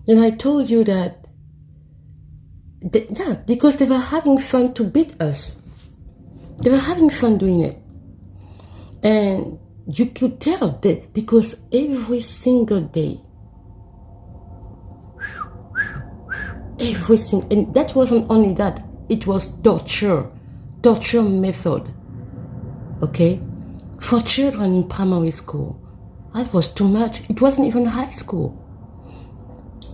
And I told you that, because they were having fun to beat us. They were having fun doing it. And you could tell that because every single day, everything, and that wasn't only that, it was torture method, okay, for children in primary school. That was too much. It wasn't even high school.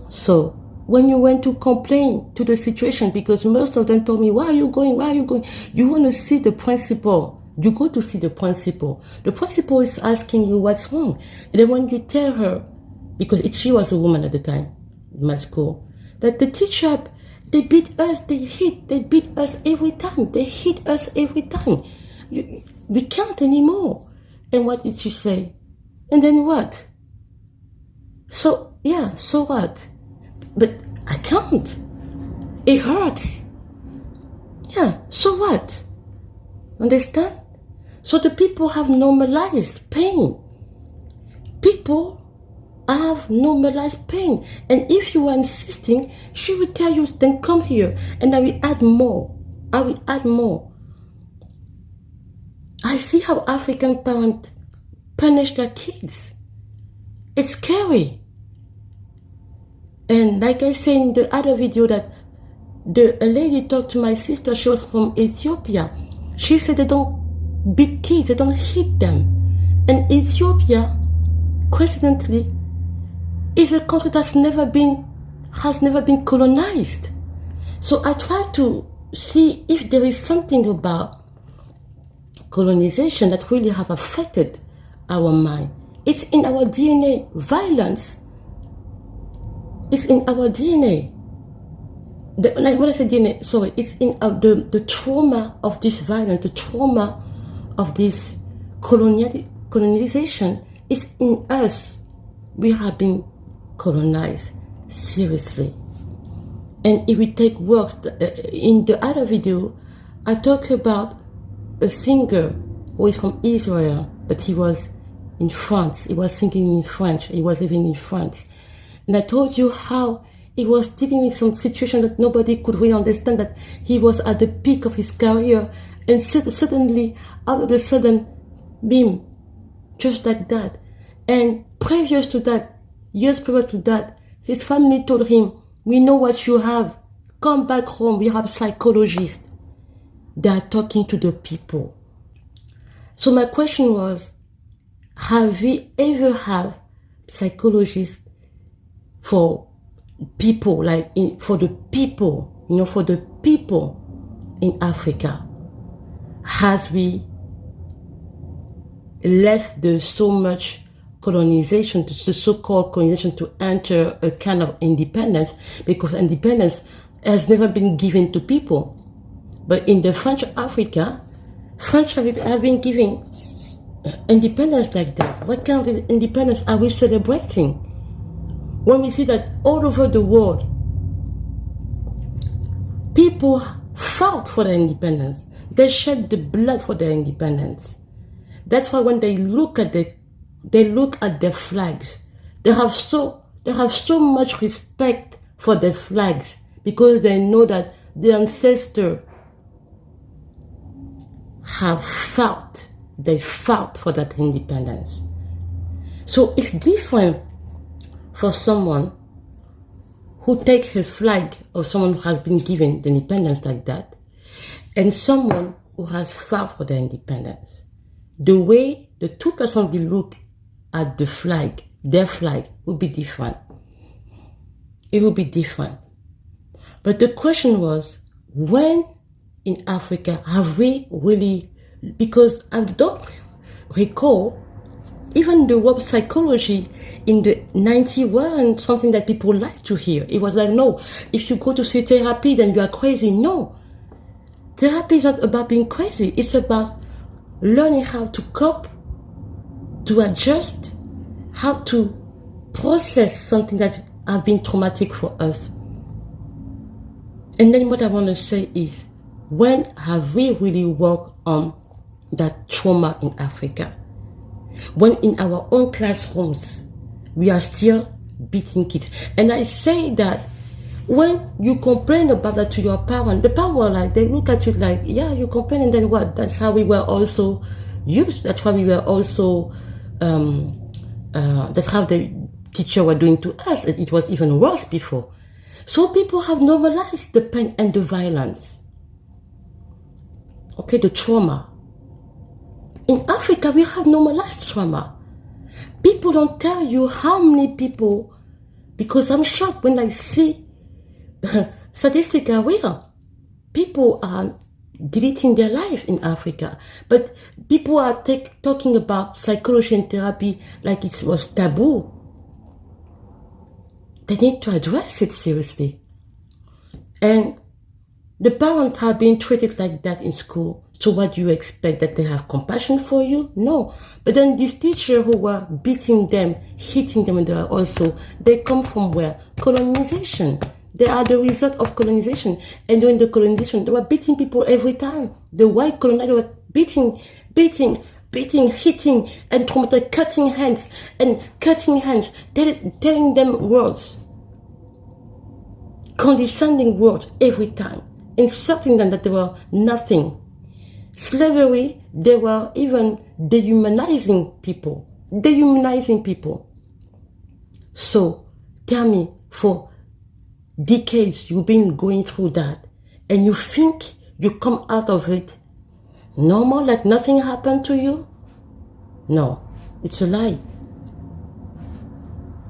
So when you went to complain to the situation, because most of them told me, why are you going, you want to see the principal. You go to see the principal. The principal is asking you what's wrong. And then when you tell her, because she was a woman at the time in my school, that the teacher, they beat us, they beat us every time. They hit us every time. We can't anymore. And what did she say? And then what? So what? But I can't. It hurts. Yeah, so what? Understand? So the people have normalized pain. People have normalized pain. And if you are insisting, she will tell you, then come here. And I will add more. I see how African parents punish their kids. It's scary. And like I said in the other video, that a lady talked to my sister, she was from Ethiopia. She said they don't beat kids, they don't hit them. And Ethiopia, coincidentally, is a country that's never been colonized. So I try to see if there is something about colonization that really have affected our mind. It's in our DNA. Violence is in our DNA. When I say DNA, sorry, it's in the trauma of this violence, the trauma of this colonization is in us. We have been colonized, seriously. And if we take work, in the other video, I talk about a singer who is from Israel, but he was in France. He was singing in French. He was living in France. And I told you how he was dealing with some situation that nobody could really understand, that he was at the peak of his career, and suddenly, out of the sudden, boom, just like that. And previous to that, years prior to that, his family told him, we know what you have. Come back home. We have psychologists. They are talking to the people. So my question was, have we ever had psychologists for people, for the people in Africa? Has we left so much colonization, the so-called colonization, to enter a kind of independence? Because independence has never been given to people. But in the French Africa, French have been giving independence like that. What kind of independence are we celebrating? When we see that all over the world, people fought for their independence. They shed the blood for their independence. That's why when they look at their flags, they have so much respect for their flags, because they know that the ancestors have fought. They fought for that independence. So it's different for someone who takes his flag, or someone who has been given the independence like that, and someone who has fought for their independence. The way the two persons will look at the flag, their flag, will be different. It will be different. But the question was, when in Africa have we really, because I don't recall, even the word psychology in the 90s wasn't something that people like to hear. It was like, no, if you go to see therapy, then you are crazy. No. Therapy is not about being crazy. It's about learning how to cope, to adjust, how to process something that has been traumatic for us. And then what I want to say is, when have we really worked on that trauma in Africa? When in our own classrooms, we are still beating kids. And I say that when you complain about that to your parents, the parents were like, they look at you like, yeah, you complain, and then what? That's how we were also used. That's why we were also, that's how the teacher were doing to us. It was even worse before. So people have normalized the pain and the violence. Okay, the trauma. In Africa, we have normalized trauma. People don't tell you how many people, because I'm shocked when I see statistics are real. People are deleting their life in Africa, but people are talking about psychology and therapy like it was taboo. They need to address it seriously. And the parents are being treated like that in school. So what do you expect? That they have compassion for you? No. But then these teachers who were beating them, hitting them, and they come from where? Colonization. They are the result of colonization. And during the colonization, they were beating people every time. The white colonizers were beating, hitting, and cutting hands, telling them words, condescending words every time, insulting them that they were nothing. Slavery, they were even dehumanizing people. So, tell me, for decades you've been going through that, and you think you come out of it normal, like nothing happened to you? No, it's a lie.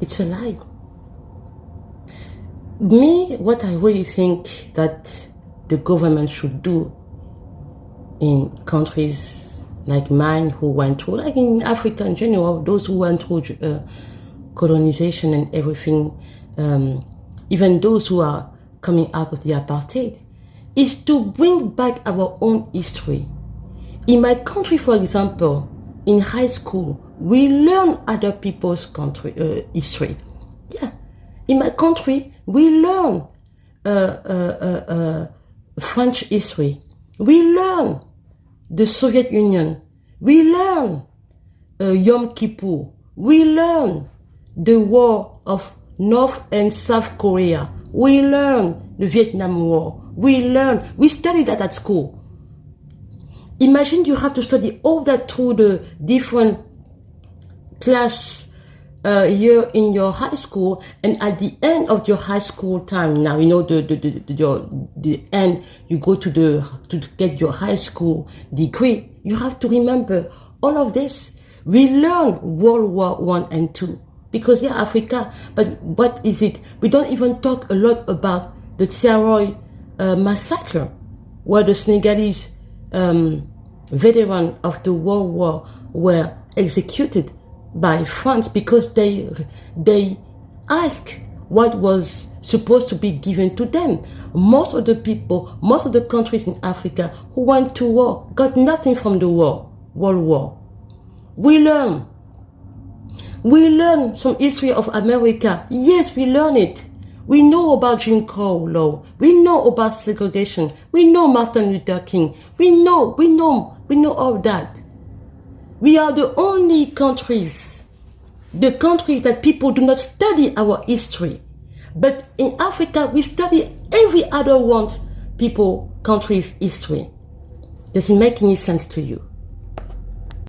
It's a lie. Me, what I really think that the government should do in countries like mine who went through, like in Africa in general, those who went through colonization and everything, even those who are coming out of the apartheid, is to bring back our own history. In my country, for example, in high school, we learn other people's history. Yeah. In my country, we learn French history. We learn the Soviet Union. We learn Yom Kippur. We learn the war of North and South Korea. We learn the Vietnam War. We studied that at school. Imagine you have to study all that through the different class year in your high school, and at the end of your high school time, now you know the end, you go to get your high school degree. You have to remember all of this. We learn World War I and II because Africa, but what is it? We don't even talk a lot about the Thiaroye massacre, where the Senegalese veterans of the World War were executed by France because they asked what was supposed to be given to them. Most of the people, most of the countries in Africa who went to war got nothing from the World War. We learn some history of America. Yes, we learn it. We know about Jim Crow law. We know about segregation. We know Martin Luther King. We know all that. We are the only countries that people do not study our history. But in Africa, we study every other country's history. Does it make any sense to you?